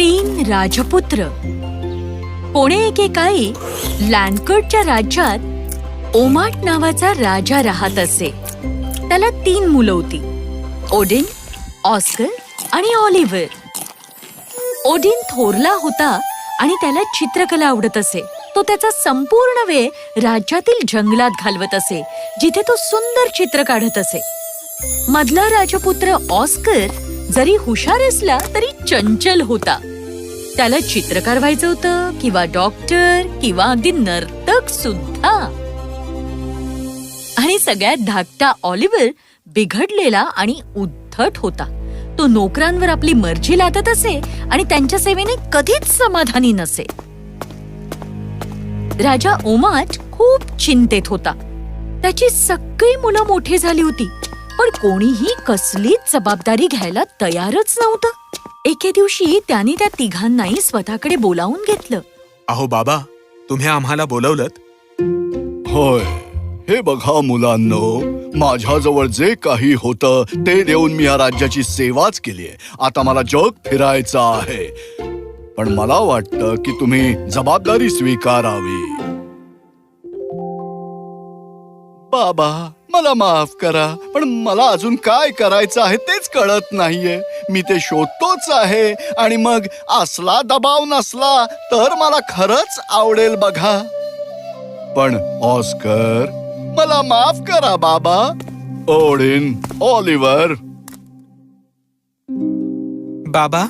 तीन राजपुत्र. कोणे एकेकाळी लँडकोटच्या राज्यात ओमाट नावाचा राजा राहत असे. त्याला 3 मुलं होती, ओडिन, ऑस्कर आणि ऑलिव्हर. ओडिन थोरला होता आणि त्याला चित्रकला आवडत असे. तो त्याचा संपूर्ण वेळ राज्यातील जंगलात घालवत असे, जिथे तो सुंदर चित्र काढत असे. मधला राजपुत्र ऑस्कर जरी हुशार असला तरी चंचल होता. त्याला चित्रकार व्हायचं होतं, किंवा डॉक्टर, किंवा अगदी नर्तक सुद्धा. आणि सगळ्यात धाकटा ऑलिव्हर बिघडलेला आणि उद्धट होता. तो नोकरांवर आपली मर्जी लादत असे आणि त्यांच्या सेवेने कधीच समाधानी नसे. राजा ओमाट खूप चिंतेत होता. त्याची सगळी मुलं मोठी झाली होती, पण कोणीही कसलीच जबाबदारी घ्यायला तयारच नव्हतं. एके दिवशी त्याने त्या तिघांनाही स्वतःकडे बोलावून घेतलं. अहो बाबा, तुम्ही आम्हाला बोलवलत? होय. हे बघा मुलांनो, माझ्याजवळ जे काही होतं ते देऊन मी या राज्याची सेवाच केलीये. आता मला जग फिरायचं आहे, पण मला वाटतं की तुम्ही जबाबदारी स्वीकारावी. बाबा, मला माफ करा, पण मला अजून काय करायचं आहे तेच कळत नाहीये. मी ते शोधतोच आहे, आणि मग असला दबाव नसला तर मला खरंच आवडेल बघा. पण ऑस्कर, मला माफ करा बाबा. Odin, Oliver. बाबा,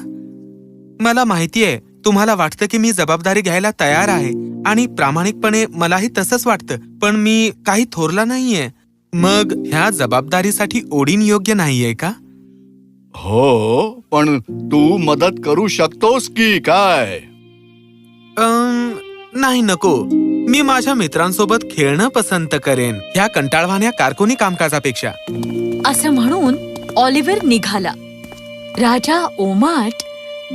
मला माहितीये तुम्हाला वाटतं की मी जबाबदारी घ्यायला तयार आहे, आणि प्रामाणिकपणे मलाही तसंच वाटतं, पण मी काही थोरला नाहीये. मग ह्या जबाबदारीसाठी ओडिन योग्य नाहीये का? हो, पण तू मदत करू शकतोस की काय? नाही, नको. मी माझ्या मित्रांसोबत खेळणं पसंत करेन, ह्या कंटाळवाण्या कारकुनी कामकाजापेक्षा. असं म्हणून ऑलिव्हर निघाला. राजा ओमाट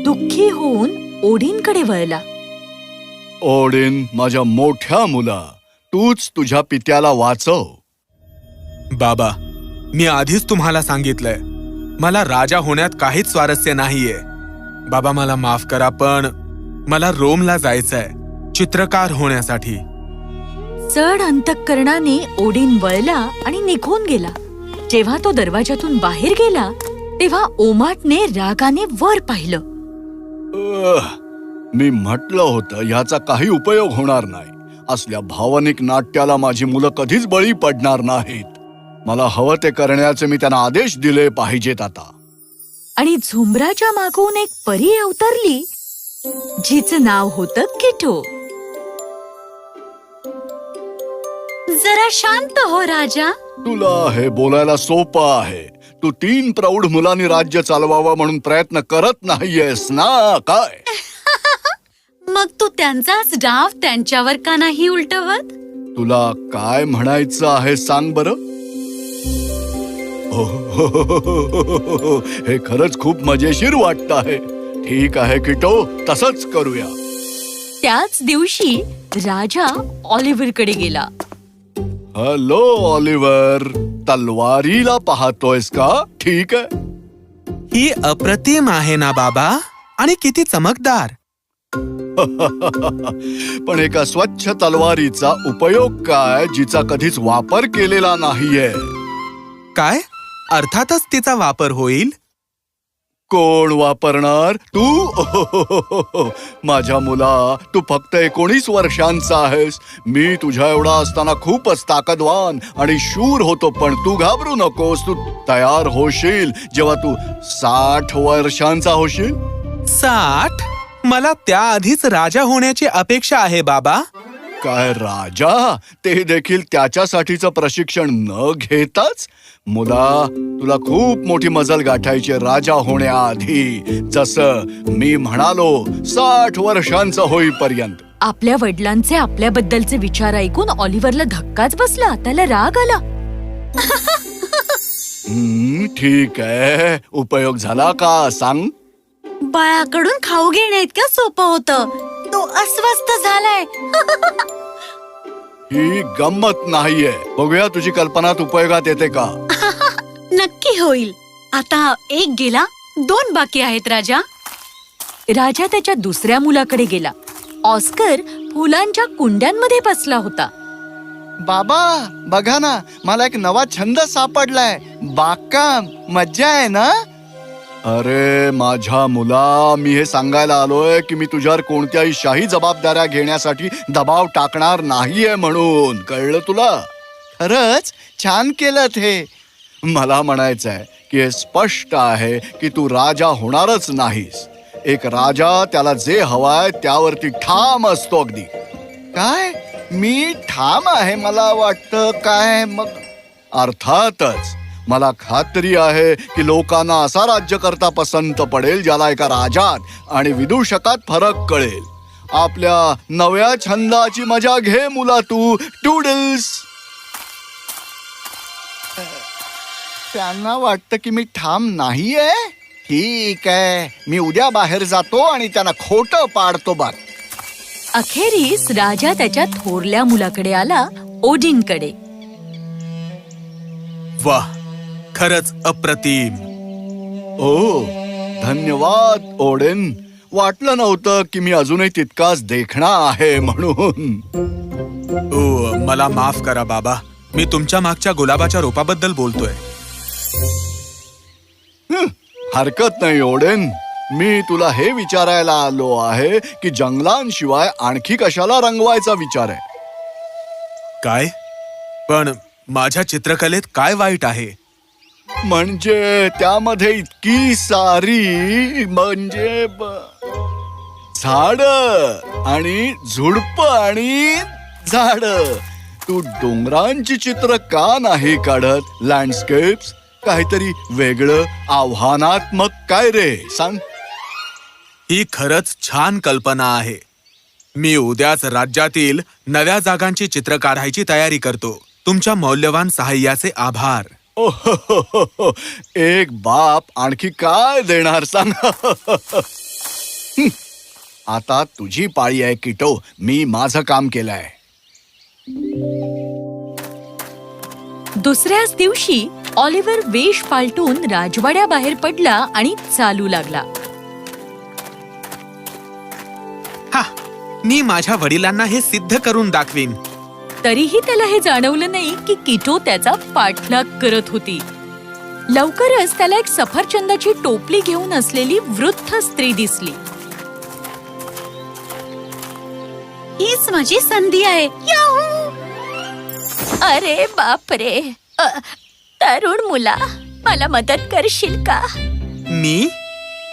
दुःखी होऊन ओडिनकडे वळला. ओडिन, माझ्या मोठ्या मुला, तूच तुझ्या पित्याला वाचव. बाबा, मी आधीच तुम्हाला सांगितलंय, मला राजा होण्यात काहीच स्वारस्य नाहीये. बाबा, मला माफ करा, पण मला रोमला जायचंय चित्रकार होण्यासाठी. चढ अंतःकरणाने ओडिन वळला आणि निघून गेला. जेव्हा तो दरवाजातून बाहेर गेला तेव्हा ओमाटने रागाने वर पाहिलं. मी म्हटलं होतं याचा काही उपयोग होणार नाही. असल्या भावनिक नाट्याला माझी मुलं कधीच बळी पडणार नाहीत. मला हवं ते करण्याचे मी त्यांना आदेश दिले पाहिजेत आता. आणि झुंबराच्या मागून एक परी अवतरली, जिचं नाव होतं किटो. जरा शांत हो राजा. तुला हे बोलायला सोपं आहे. तू 3 प्रौढ मुलांनी राज्य चालवावं म्हणून प्रयत्न करत नाहीयेस ना काय? मग तू त्यांचाच डाव त्यांच्यावर का नाही उलटवत? तुला काय म्हणायचं आहे सांग बरं. हे खरंच खूप मजेशीर वाटत आहे. ठीक आहे किटो, तसंच करूया. त्याच दिवशी राजा ऑलिव्हरकडे गेला. हॅलो ऑलिव्हर, तलवारीला पाहतोयस का? ठीक आहे. ही अप्रतिम आहे ना बाबा, आणि किती चमकदार. पण एका स्वच्छ तलवारीचा उपयोग काय जिचा कधीच वापर केलेला नाहीये? काय? अर्थातच तिचा वापर होईल. कोण वापरणार? तू? माझ्या मुला, तू फक्त 19 वर्षांचा आहेस. मी तुझ्या एवढा असताना खूपच ताकदवान आणि शूर होतो, पण तू घाबरू नकोस. तू तयार होशील जेव्हा तू 60 वर्षांचा होशील. 60? मला त्याआधीच राजा होण्याची अपेक्षा आहे बाबा. काय राजा? ते देखील त्याच्यासाठीचं प्रशिक्षण न घेताच? मुला, तुला खूप मोठी मजल गाठायची राजा होण्याआधी. जसं मी म्हणालो, 60 वर्षांचा होईपर्यंत. आपल्या वडिलांचे आपल्याबद्दलचे विचार ऐकून ऑलिव्हरला धक्काच बसला. त्याला राग आला. ठीक आहे. उपयोग झाला का सांग? बाळाकडून खाऊ घेणे इतकं सोपं होतं. तो अस्वस्थ झालाय. ही गंमत नाहीये. बघूया तुझी कल्पनात उपयोगात येते का? नक्की होईल. आता 1 गेला, 2 बाकी आहेत राजा. राजा त्याच्या दुसऱ्या मुलाकडे गेला. ऑस्कर फुलांच्या कुंड्यांमध्ये बसला होता. बाबा बघा ना, मला एक नवा छंद सापडलाय, बागकाम. मज्जा आहे ना? अरे माझ्या मुला, मी हे सांगायला आलोय की मी तुझ्यावर कोणत्याही शाही जबाबदाऱ्या घेण्यासाठी दबाव टाकणार नाहीये म्हणून. कळलं तुला? खरंच छान केलं हे. मला म्हणायचंय की हे स्पष्ट आहे की तू राजा होणारच नाहीस. एक राजा त्याला जे हवाय त्यावरती ठाम असतो. अगदी काय मी ठाम आहे मला वाटतं काय? मग अर्थातच मला खात्री आहे की लोकांना असा राज्यकर्ता पसंत पडेल ज्याला एका राजात आणि विदूषकात फरक कळेल. आपल्या नव्या छंदाची मजा घे मुला तू. टूडल्स. त्यांना वाटतं की मी ठाम नाहीये. ठीक आहे, मी उद्या बाहेर जातो आणि त्यांना खोटं पाडतो बघ. अखेरीस राजा त्याच्या थोरल्या मुलाकडे आला, ओडिनकडे. वाह, खरंच अप्रतिम. ओ धन्यवाद ओडेन. वाटलं नव्हतं की मी अजूनही तितकाच देखणा आहे म्हणून. ओ मला माफ करा बाबा, मी तुमच्या मागच्या गुलाबाच्या रोपाबद्दल बोलतोय. हरकत नाही ओडेन. मी तुला हे विचारायला आलो आहे की जंगलांशिवाय आणखी कशाला रंगवायचा विचार आहे? काय? पण माझ्या चित्रकलेत काय वाईट आहे? म्हणजे त्यामध्ये इतकी सारी म्हणजे झाड आणि झुडप आणि झाड. तू डोंगरांची चित्र का नाही काढत? लँडस्केप्स, काहीतरी वेगळं आव्हानात्मक. काय रे सांग? ही खरंच छान कल्पना आहे. मी उद्याच राज्यातील नव्या जागांची चित्र काढायची तयारी करतो. तुमच्या मौल्यवान सहाय्याचे आभार. ओहो, एक बाप आणखी काय देणार सांग? आता तुझी पाळी आहे किटो. मी माझं काम केलंय. दुसऱ्याच दिवशी ऑलिव्हर वेश पालटून राजवाड्याबाहेर पडला आणि चालू लागला. हा, मी माझ्या वडिलांना हे सिद्ध करून दाखवीन. तरीही त्याला हे जाणवलं नाही की किटो त्याचा पाठलाग करत होती. लवकरच त्याला एक सफरचंदाची टोपली घेऊन असलेली वृद्ध स्त्री दिसली. हीच माझी संधी आहे. अरे बापरे, तरुण मुला, मला मदत करशील का? मी?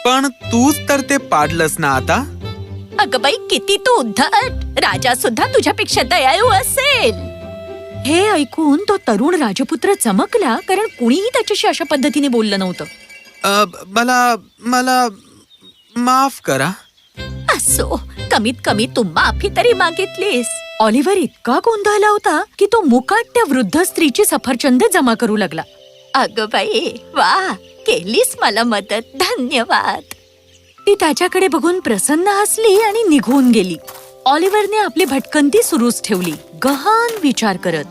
पण तूच तर ते पाडलंस ना आता. अगं बाई, किती तू उद्धट. राजा सुद्धा तुझ्यापेक्षा दयाळू असेल. हे ऐकून तो तरुण राजपुत्र चमकला, कारण कुणीही त्याच्याशी अशा पद्धतीने बोललं नव्हतं. मला माफ करा. असो, कमीत कमी तू माफी तरी मागितलीस. ऑलिव्हर इतका गोंधळला होता की तो मुकाट त्या वृद्ध स्त्रीची सफरचंद जमा करू लागला. अगं बाई, वा, केलीस मला मदत, धन्यवाद. ती त्याच्याकडे बघून प्रसन्न हसली आणि निघून गेली. ऑलिव्हरने आपली भटकंती सुरूच ठेवली, गहन विचार करत.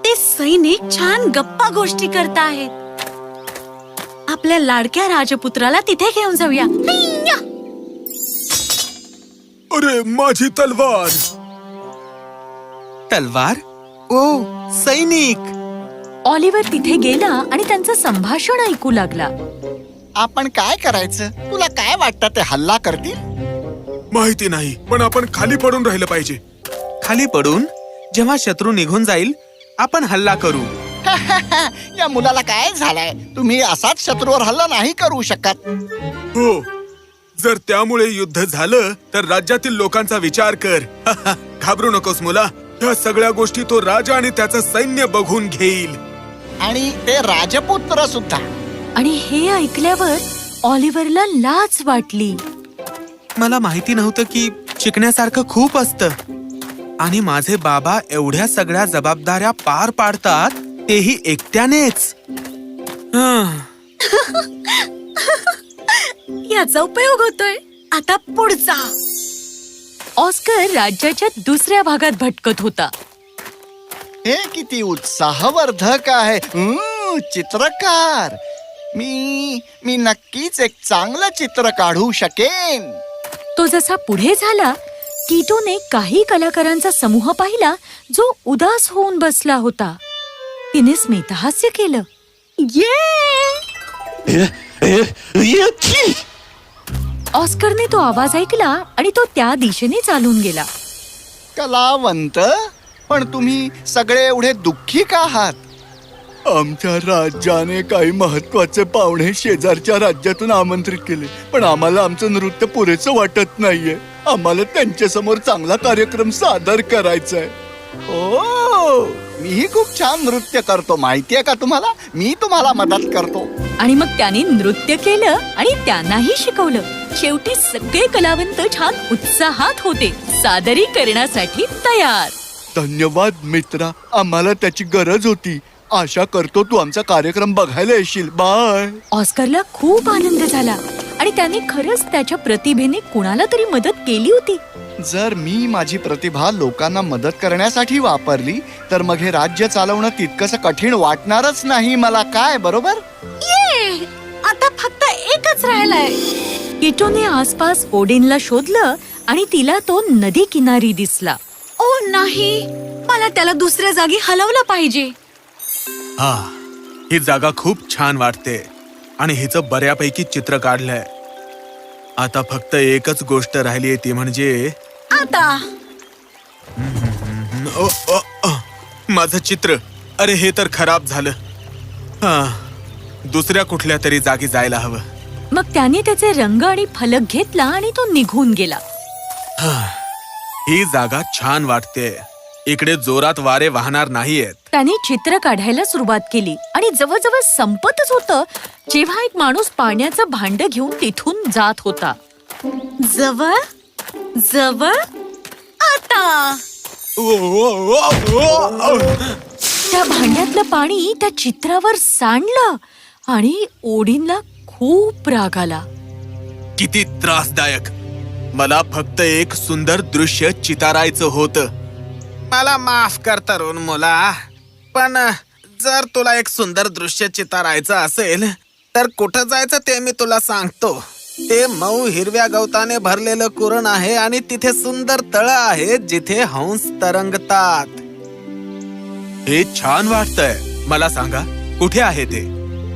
ते सैनिक छान गप्पा गोष्टी करतायत. आपल्या लाडक्या राजपुत्राला तिथे घेऊन जाऊया. हैया! अरे माझी तलवार. तलवार? ओ सैनिक. ऑलिव्हर तिथे गेला आणि त्यांचं संभाषण ऐकू लागला. आपण काय करायचं? तुला काय वाटतं, ते हल्ला करतील? माहिती नाही, पण आपण खाली पडून राहिलं पाहिजे. खाली पडून? जेव्हा शत्रू निघून जाईल आपण हल्ला करू. या मुलाला काय झालंय? तुम्ही असाच शत्रूवर हल्ला नाही करू शकत. हो, जर त्यामुळे युद्ध झालं तर राज्यातील लोकांचा विचार कर. घाबरू नकोस मुला, ह्या सगळ्या गोष्टी तो राजा आणि त्याचं सैन्य बघून घेईल. आणि ते राजपुत्र सुद्धा. आणि हे ऐकल्यावर ऑलिव्हरला लाज वाटली. मला माहिती नव्हतं की शिकण्यासारखं खूप असतं. आणि माझे बाबा एवढ्या सगळ्या जबाबदाऱ्या पार पाडतात, तेही एकट्यानेच. याचा उपयोग होतोय. आता पुढचा. ऑस्कर राज्याच्या दुसऱ्या भागात भटकत होता. हे किती उत्साहवर्धक आहे. चित्रकार, मी नक्कीच एक चांगलं चित्र काढू शकेन. तो जसा पुढे झाला, कीटोने काही कलाकारांचा समूह पाहिला जो उदास होऊन बसला होता. तिने स्मितहास्य केलं. ऑस्करने तो आवाज ऐकला आणि तो त्या दिशेने चालून गेला. कलावंत, पण तुम्ही सगळे एवढे दुःखी का आहात? आमच्या राज्याने काही महत्वाचे पाहुणे शेजारच्या राज्यातून आमंत्रित केले, पण आम्हाला आमचं नृत्य पुरेसं वाटत नाहीये. आम्हाला त्यांच्या समोर चांगला कार्यक्रम सादर करायचा आहे. ओ, मीही खूप छान नृत्य करतो, माहितीये का तुम्हाला? मी तुम्हाला मदत करतो. आणि मग त्याने नृत्य केलं आणि त्यांनाही शिकवलं. शेवटी सगळे कलावंत छान उत्साहात होते, सादरीकरणासाठी तयार. धन्यवाद मित्रा, आम्हाला त्याची गरज होती. आशा करतो तू आमचा कार्यक्रम बघायला येशील. बाय. ऑस्करला खूप आनंद झाला आणि त्याने खरंच त्याच्या प्रतिभेने कुणाला तरी मदत केली होती. जर मी माझी प्रतिभा लोकांना मदत करण्यासाठी वापरली तर मग हे राज्य चालवणं तितकंसं कठीण वाटणारच नाही मला, काय बरोबर? आता फक्त एकच राहिलाय. कीटोने आसपास ओडिनला शोधलं आणि तिला तो नदी किनारी दिसला. ओ नाही, मला त्याला दुसऱ्या जागी हलवलं पाहिजे. हा, ही जागा खूप छान वाटते आणि हिचं बऱ्यापैकी चित्र काढलंय. आता फक्त एकच गोष्ट राहिली ती म्हणजे आता ओ, ओ, ओ, माझं चित्र. अरे हे तर खराब झालं. हा, दुसऱ्या कुठल्या तरी जागी जायला हवं. मग त्याने त्याचे रंग आणि फलक घेतला आणि तो निघून गेला. ही जागा छान वाटते. इकडे जोरात वारे वाहणार नाहीयेत. त्याने चित्र काढायला सुरुवात केली आणि जवळजवळ संपतच होतं जेव्हा एक माणूस पाण्याचं भांड घेऊन तिथून जात होता. जवळ जवळ आता. त्या भांड्यातलं पाणी त्या चित्रावर सांडलं आणि ओडिनला खूप राग आला. किती त्रासदायक. मला फक्त एक सुंदर दृश्य चितारायचं होतं. मला माफ कर तरुण मुला, पण जर तुला एक सुंदर दृश्य चितारायचं असेल तर कुठं जायचं ते मी तुला सांगतो. ते मऊ हिरव्या गवताने भरलेलं कुरण आहे आणि तिथे सुंदर तळं आहे जिथे हंस तरंगतात. हे छान वाटतंय. मला सांगा कुठे आहे ते?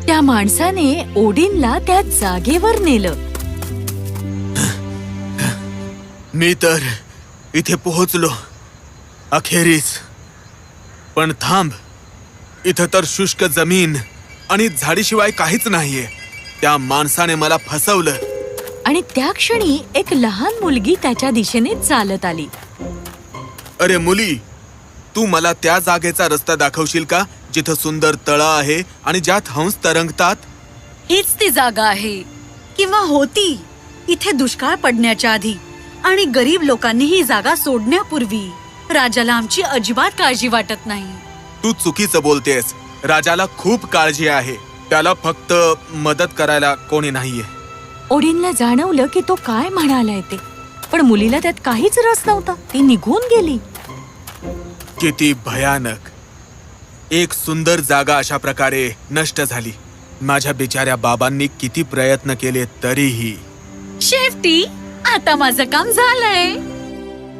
त्या माणसाने ओडिनला त्या जागेवर नेलं. मी तर इथे पोहोचलो अखेरीस. पण थांब, इथं तर शुष्क जमीन आणि झाडीशिवाय काहीच नाहीये. त्या माणसाने मला फसवलं. आणि त्या क्षणी एक लहान मुलगी त्याच्या दिशेने चालत आली. अरे मुली, तू मला त्या जागेचा रस्ता दाखवशील का जिथं सुंदर तळं आहे आणि ज्यात हंस तरंगतात? हीच ती जागा आहे, किंवा होती, इथे दुष्काळ पडण्याच्या आधी आणि गरीब लोकांनी ही जागा सोडण्यापूर्वी. राजाला आमची अजिबात काळजी वाटत नाही. तू चुकीचं बोलतेस. राजाला खूप काळजी आहे. त्याला फक्त मदत करायला कोणी नाहीये. ओडिनला जाणवलं की तो काय म्हणालाय ते, पण मुलीला त्यात काहीच रस नव्हता. ती निघून गेली. किती भयानक. एक सुंदर जागा अशा प्रकारे नष्ट झाली. माझ्या बिचाऱ्या बाबांनी किती प्रयत्न केले तरीही. शेवटी आता माझं काम झालंय.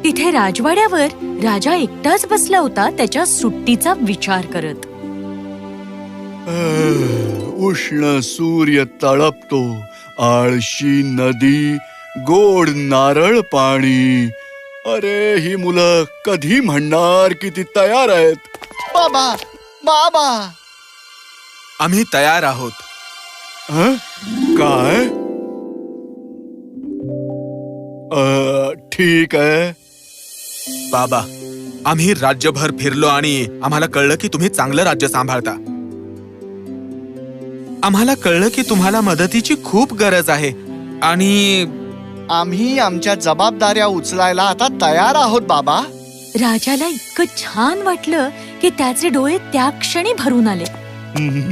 तिथे राजवाड्यावर राजा एकटाच बसला होता, त्याच्या सुट्टीचा विचार करत. उष्ण सूर्य तळपतो, आळशी नदी, गोड नारळ पाणी. अरे ही मुलं कधी म्हणणार की ती तयार आहेत? बाबा, बाबा. आम्ही तयार आहोत. काय? ठीक आहे बाबा, आम्ही राज्यभर फिरलो आणि आम्हाला कळलं की तुम्ही चांगलं राज्य सांभाळता. आम्हाला कळलं की तुम्हाला मदतीची खूप गरज आहे आणि आम्ही आमच्या जबाबदाऱ्या उचलायला आता तयार आहोत बाबा. राजाला इतकं छान वाटलं की त्याचे डोळे त्या क्षणी भरून आले.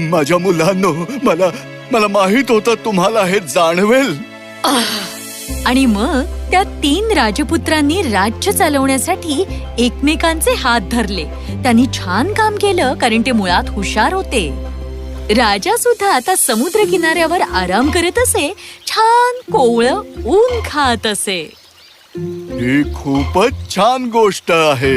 माझ्या मुलांनो, मला माहित होतं तुम्हाला हे जाणवेल. आणि मग त्या 3 राजपुत्रांनी राज्य चालवण्यासाठी एकमेकांचे हात धरले. त्यांनी छान काम केलं कारण ते मुळात हुशार होते. राजा सुद्धा आता समुद्र किनाऱ्यावर आराम करत असे, छान कोवळं ऊन खात असे. ही खूपच छान गोष्ट आहे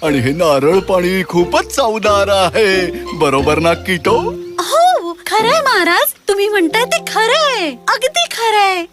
आणि हे नारळ पाणी खूपच चवदार आहे, बरोबर ना कीटो? हो खरंय महाराज, तुम्ही म्हणताय ते खरंय, अगदी खरंय.